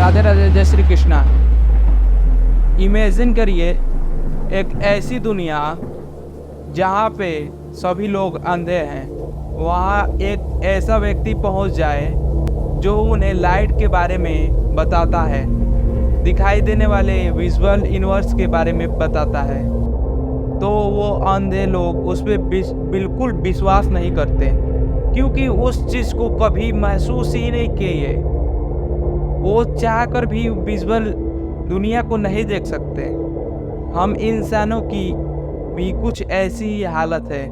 राधे राधे, जय श्री कृष्णा। इमेजिन करिए एक ऐसी दुनिया जहाँ पे सभी लोग अंधे हैं। वहाँ एक ऐसा व्यक्ति पहुँच जाए जो उन्हें लाइट के बारे में बताता है, दिखाई देने वाले विजुअल यूनिवर्स के बारे में बताता है। तो वो अंधे लोग उस पर बिल्कुल विश्वास नहीं करते, क्योंकि उस चीज़ को कभी महसूस ही नहीं किए। वो चाहकर भी विजुअल दुनिया को नहीं देख सकते। हम इंसानों की भी कुछ ऐसी ही हालत है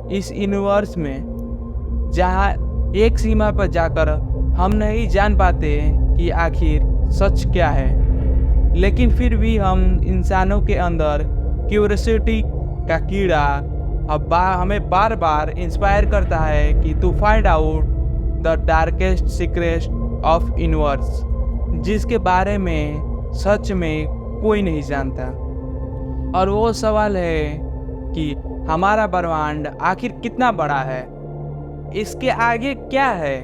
इस यूनिवर्स में, जहाँ एक सीमा पर जाकर हम नहीं जान पाते कि आखिर सच क्या है। लेकिन फिर भी हम इंसानों के अंदर क्यूरियोसिटी का कीड़ा हमें बार बार इंस्पायर करता है कि to find out the darkest secret of universe, जिसके बारे में सच में कोई नहीं जानता। और वो सवाल है कि हमारा ब्रह्मांड आखिर कितना बड़ा है, इसके आगे क्या है।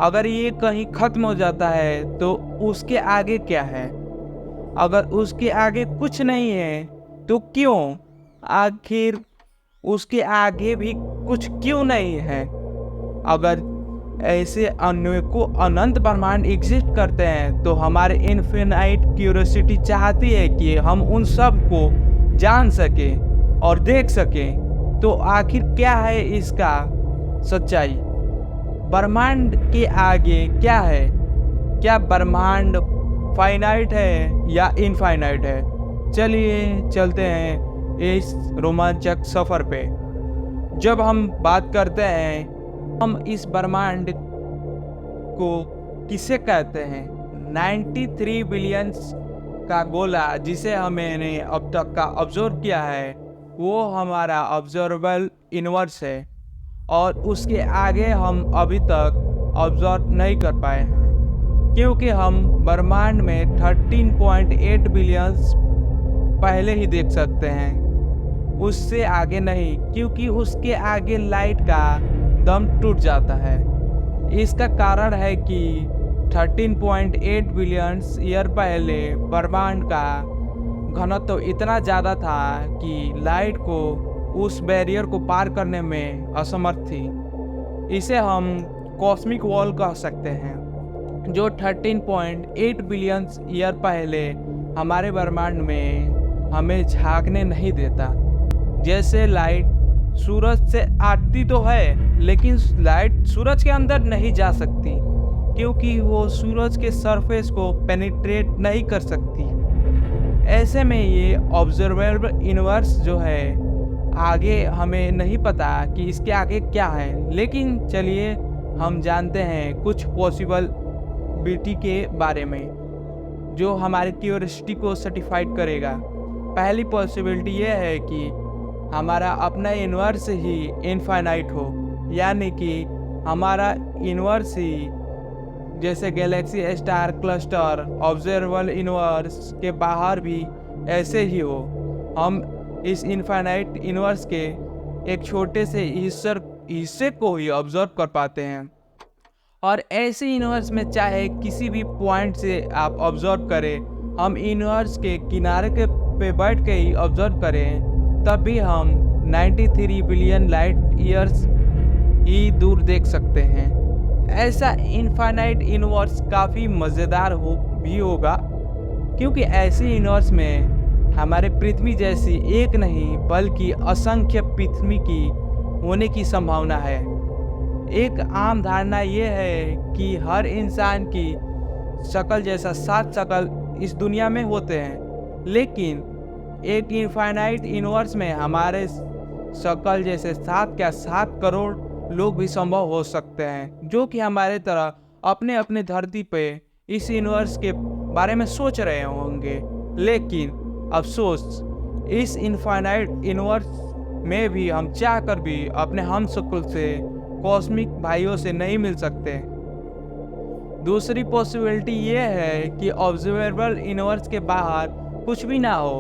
अगर ये कहीं खत्म हो जाता है तो उसके आगे क्या है। अगर उसके आगे कुछ नहीं है तो क्यों, आखिर उसके आगे भी कुछ क्यों नहीं है। अगर ऐसे अनेकों अनंत ब्रह्मांड एग्जिस्ट करते हैं तो हमारे इन्फिनाइट क्यूरियोसिटी चाहती है कि हम उन सब को जान सके और देख सके। तो आखिर क्या है इसका सच्चाई, ब्रह्मांड के आगे क्या है। क्या ब्रह्मांड फाइनाइट है या इनफाइनाइट है। चलिए चलते हैं इस रोमांचक सफ़र पे। जब हम बात करते हैं हम इस ब्रह्मांड को किसे कहते हैं, 93 बिलियंस का गोला जिसे हमने अब तक का ऑब्जर्व किया है, वो हमारा ऑब्जर्वेबल यूनिवर्स है। और उसके आगे हम अभी तक ऑब्जर्व नहीं कर पाए हैं, क्योंकि हम ब्रह्मांड में 13.8 बिलियंस पहले ही देख सकते हैं, उससे आगे नहीं, क्योंकि उसके आगे लाइट का दम टूट जाता है। इसका कारण है कि 13.8 बिलियंस ईयर पहले ब्रह्मांड का घनत्व इतना ज़्यादा था कि लाइट को उस बैरियर को पार करने में असमर्थ थी। इसे हम कॉस्मिक वॉल कह सकते हैं, जो 13.8 बिलियंस ईयर पहले हमारे ब्रह्मांड में हमें झांकने नहीं देता। जैसे लाइट सूरज से आती तो है, लेकिन लाइट सूरज के अंदर नहीं जा सकती, क्योंकि वो सूरज के सरफेस को पेनिट्रेट नहीं कर सकती। ऐसे में ये ऑब्जर्वेबल यूनिवर्स जो है, आगे हमें नहीं पता कि इसके आगे क्या है। लेकिन चलिए हम जानते हैं कुछ पॉसिबिलिटी के बारे में, जो हमारे क्यूरियोसिटी को सर्टिफाइड करेगा। पहली पॉसिबिलिटी ये है कि हमारा अपना यूनिवर्स ही इनफाइनाइट हो, यानी कि हमारा यूनिवर्स ही जैसे Galaxy, star cluster, observable universe के बाहर भी ऐसे ही हो। हम इस इनफाइनाइट यूनिवर्स के एक छोटे से हिस्से को ही ऑब्जर्व कर पाते हैं। और ऐसे यूनिवर्स में चाहे किसी भी पॉइंट से आप ऑब्जर्व करें, हम यूनिवर्स के किनारे के पे बैठ के ही ऑब्जर्व करें, तब भी हम 93 बिलियन लाइट ईयर्स ही दूर देख सकते हैं। ऐसा इनफाइनाइट यूनिवर्स काफ़ी मज़ेदार भी होगा, क्योंकि ऐसे यूनिवर्स में हमारे पृथ्वी जैसी एक नहीं बल्कि असंख्य पृथ्वी की होने की संभावना है। एक आम धारणा ये है कि हर इंसान की शक्ल जैसा 7 शक्ल इस दुनिया में होते हैं, लेकिन एक इनफाइनाइट यूनिवर्स में हमारे शक्ल जैसे 7 करोड़ लोग भी संभव हो सकते हैं, जो कि हमारे तरह अपने अपने धरती पे इस यूनिवर्स के बारे में सोच रहे होंगे। लेकिन अफसोस, इस इनफाइनाइट यूनिवर्स में भी हम चाहकर भी अपने हम शक्ल से कॉस्मिक भाइयों से नहीं मिल सकते। दूसरी पॉसिबिलिटी ये है कि ऑब्जर्वेबल यूनिवर्स के बाहर कुछ भी ना हो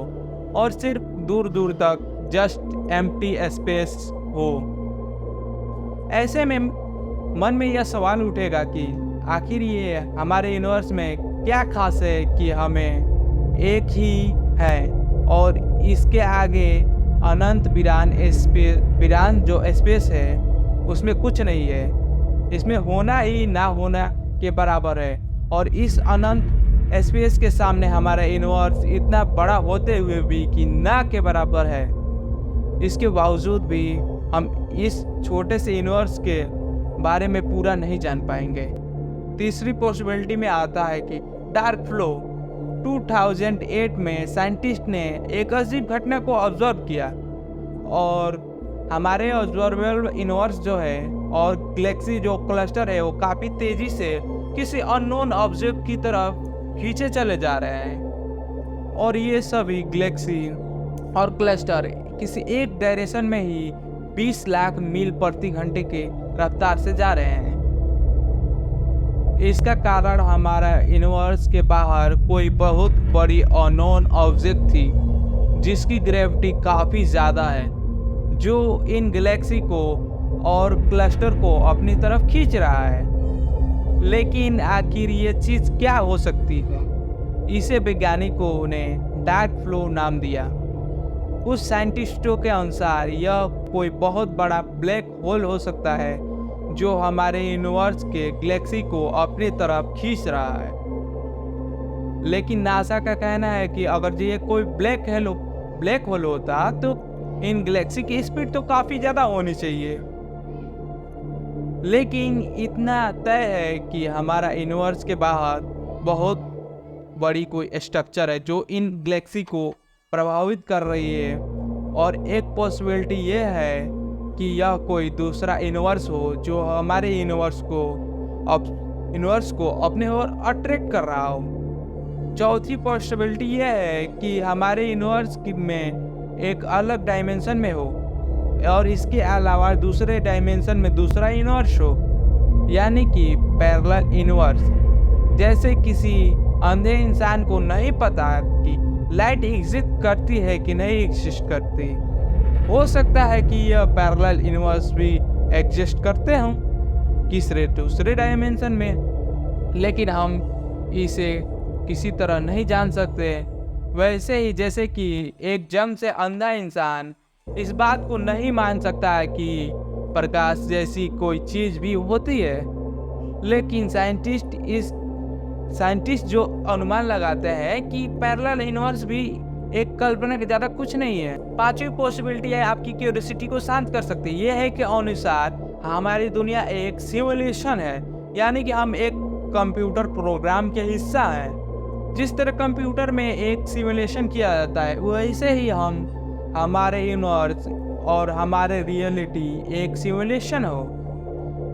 और सिर्फ दूर दूर तक जस्ट एम्प्टी स्पेस हो। ऐसे में मन में यह सवाल उठेगा कि आखिर ये हमारे यूनिवर्स में क्या खास है कि हमें एक ही है और इसके आगे अनंत वीरान जो स्पेस है उसमें कुछ नहीं है। इसमें होना ही ना होना के बराबर है और इस अनंत स्पेस के सामने हमारा यूनिवर्स इतना बड़ा होते हुए भी कि ना के बराबर है। इसके बावजूद भी हम इस छोटे से यूनिवर्स के बारे में पूरा नहीं जान पाएंगे। तीसरी पॉसिबिलिटी में आता है कि डार्क फ्लो। 2008 में साइंटिस्ट ने एक अजीब घटना को ऑब्जर्व किया और हमारे ऑब्जर्वेबल यूनिवर्स जो है और गैलेक्सी जो क्लस्टर है वो काफ़ी तेज़ी से किसी अननोन ऑब्जेक्ट की तरफ खींचे चले जा रहे हैं और ये सभी गैलेक्सी और क्लस्टर किसी एक डायरेक्शन में ही 20 लाख मील प्रति घंटे के रफ्तार से जा रहे हैं। इसका कारण हमारा यूनिवर्स के बाहर कोई बहुत बड़ी अननोन ऑब्जेक्ट थी जिसकी ग्रेविटी काफ़ी ज़्यादा है, जो इन गैलेक्सी को और क्लस्टर को अपनी तरफ खींच रहा है। लेकिन आखिर ये चीज़ क्या हो सकती है? इसे वैज्ञानिकों ने डार्क फ्लो नाम दिया। कुछ साइंटिस्टों के अनुसार यह कोई बहुत बड़ा ब्लैक होल हो सकता है जो हमारे यूनिवर्स के गैलेक्सी को अपनी तरफ खींच रहा है। लेकिन नासा का कहना है कि अगर ये कोई ब्लैक होल होता तो इन गैलेक्सी की स्पीड तो काफ़ी ज़्यादा होनी चाहिए। लेकिन इतना तय है कि हमारा यूनिवर्स के बाहर बहुत बड़ी कोई स्ट्रक्चर है जो इन गैलेक्सी को प्रभावित कर रही है और एक पॉसिबिलिटी ये है कि यह कोई दूसरा यूनिवर्स हो जो हमारे यूनिवर्स को अपने ओर अट्रैक्ट कर रहा हो। चौथी पॉसिबिलिटी यह है कि हमारे यूनिवर्स में एक अलग डायमेंशन में हो और इसके अलावा दूसरे डायमेंशन में दूसरा यूनिवर्स हो, यानी कि पैरेलल यूनिवर्स। जैसे किसी अंधे इंसान को नहीं पता कि लाइट एग्जिस्ट करती है कि नहीं एग्जिस्ट करती, हो सकता है कि यह पैरेलल यूनिवर्स भी एग्जिस्ट करते हों दूसरे डायमेंशन में, लेकिन हम इसे किसी तरह नहीं जान सकते। वैसे ही जैसे कि एक जन्म से अंधा इंसान इस बात को नहीं मान सकता है कि प्रकाश जैसी कोई चीज़ भी होती है, लेकिन साइंटिस्ट जो अनुमान लगाते हैं कि पैरेलल यूनिवर्स भी एक कल्पना के ज़्यादा कुछ नहीं है। पांचवी पॉसिबिलिटी है आपकी क्यूरियोसिटी को शांत कर सकती है। यह है कि अनुसार हमारी दुनिया एक सिमुलेशन है, यानी कि हम एक कंप्यूटर प्रोग्राम के हिस्सा हैं। जिस तरह कंप्यूटर में एक सिमुलेशन किया जाता है वैसे ही हमारे यूनिवर्स और हमारे रियलिटी एक सिमुलेशन हो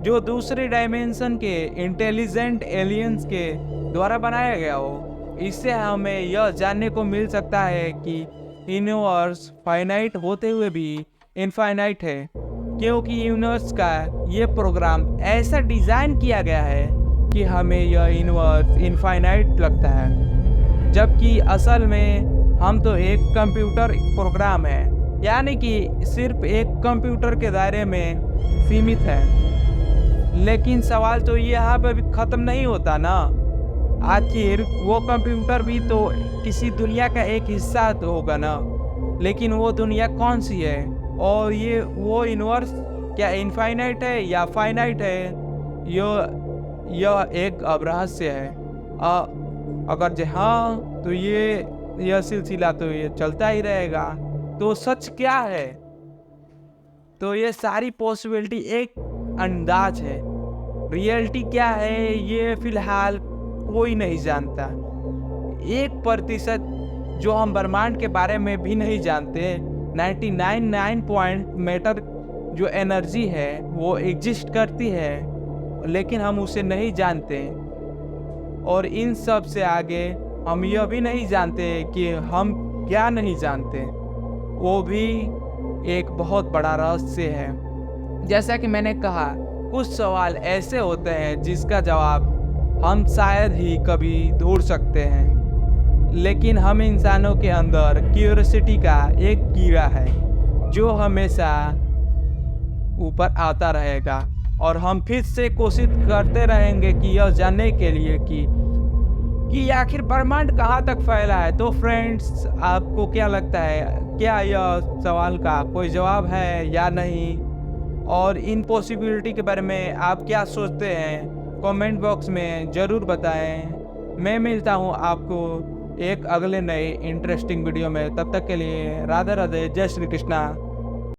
जो दूसरे डायमेंशन के इंटेलिजेंट एलियंस के द्वारा बनाया गया हो। इससे हमें यह जानने को मिल सकता है कि यूनिवर्स फाइनाइट होते हुए भी इनफाइनाइट है, क्योंकि यूनिवर्स का ये प्रोग्राम ऐसा डिज़ाइन किया गया है कि हमें यह यूनिवर्स इनफाइनाइट लगता है, जबकि असल में हम तो एक कंप्यूटर प्रोग्राम है, यानी कि सिर्फ एक कंप्यूटर के दायरे में सीमित है। लेकिन सवाल तो यहाँ पर भी ख़त्म नहीं होता ना, आखिर वो कंप्यूटर भी तो किसी दुनिया का एक हिस्सा तो होगा ना, लेकिन वो दुनिया कौन सी है और वो यूनिवर्स क्या इनफाइनाइट है या फाइनाइट है, यह एक अब रहस्य है। अगर हाँ तो यह सिलसिला तो ये चलता ही रहेगा। तो सच क्या है? तो ये सारी पॉसिबिलिटी एक अंदाज है। रियलिटी क्या है ये फिलहाल कोई नहीं जानता। 1% जो हम ब्रह्मांड के बारे में भी नहीं जानते, 99.9 मैटर जो एनर्जी है वो एग्जिस्ट करती है, लेकिन हम उसे नहीं जानते। और इन सब से आगे हम यह भी नहीं जानते कि हम क्या नहीं जानते, वो भी एक बहुत बड़ा रहस्य है। जैसा कि मैंने कहा, कुछ सवाल ऐसे होते हैं जिसका जवाब हम शायद ही कभी ढूंढ सकते हैं, लेकिन हम इंसानों के अंदर क्यूरियोसिटी का एक कीड़ा है जो हमेशा ऊपर आता रहेगा। और हम फिर से कोशिश करते रहेंगे कि यह जानने के लिए कि आखिर ब्रह्मांड कहाँ तक फैला है। तो फ्रेंड्स, आपको क्या लगता है, क्या यह सवाल का कोई जवाब है या नहीं? और इन पॉसिबिलिटी के बारे में आप क्या सोचते हैं, कमेंट बॉक्स में ज़रूर बताएं। मैं मिलता हूं आपको एक अगले नए इंटरेस्टिंग वीडियो में। तब तक के लिए राधे राधे, जय श्री कृष्णा।